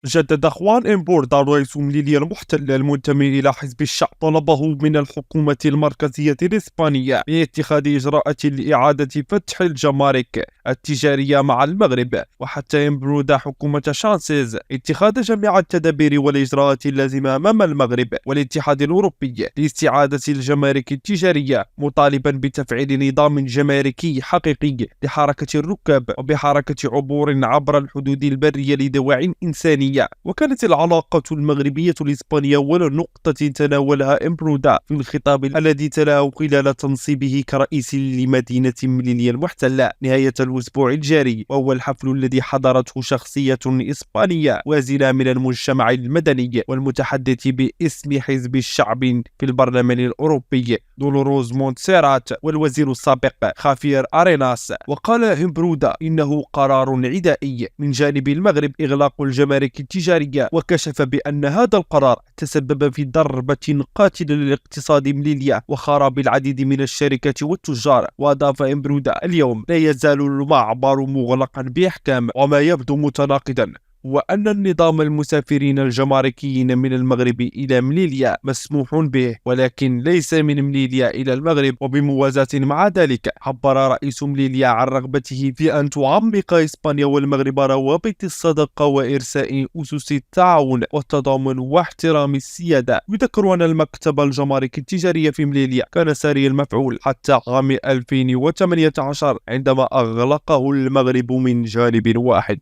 جدد خوان إمبوردا رئيس ميليليا المحتل المنتمي إلى حزب الشعب طلبه من الحكومة المركزية الإسبانية باتخاذ إجراءات لإعادة فتح الجمارك التجارية مع المغرب، وحتى إمبرودا حكومة شانسيز اتخاذ جميع التدابير والإجراءات اللازمة أمام المغرب والاتحاد الأوروبي لاستعادة الجمارك التجارية، مطالبا بتفعيل نظام جماركي حقيقي لحركة الركاب وبحركة عبور عبر الحدود البرية لدواعٍ إنسانية. وكانت العلاقة المغربية الإسبانية أول نقطة تناولها إمبرودا في الخطاب الذي تلاه خلال تنصيبه كرئيس لمدينة ميليليا المحتلة نهاية الأسبوع الجاري، وهو الحفل الذي حضرته شخصية إسبانية وازنة من المجتمع المدني والمتحدث باسم حزب الشعب في البرلمان الأوروبي دولوروز مونتسيرات والوزير السابق خافير أريناس. وقال إمبرودا إنه قرار عدائي من جانب المغرب إغلاق الجمارك التجارية، وكشف بأن هذا القرار تسبب في ضربة قاتلة للاقتصاد ميليليا وخراب العديد من الشركات والتجار. وأضاف إمبرودا اليوم لا يزال المعبر مغلقا بإحكام، وما يبدو متناقضا وأن النظام المسافرين الجماركيين من المغرب إلى ميليليا مسموح به، ولكن ليس من ميليليا إلى المغرب. وبموازاة مع ذلك عبر رئيس ميليليا عن رغبته في أن تعمق إسبانيا والمغرب روابط الصداقة وإرساء أسس التعاون والتضامن واحترام السيادة. يذكر أن المكتب الجماركي التجاري في ميليليا كان ساري المفعول حتى عام 2018 عندما أغلقه المغرب من جانب واحد.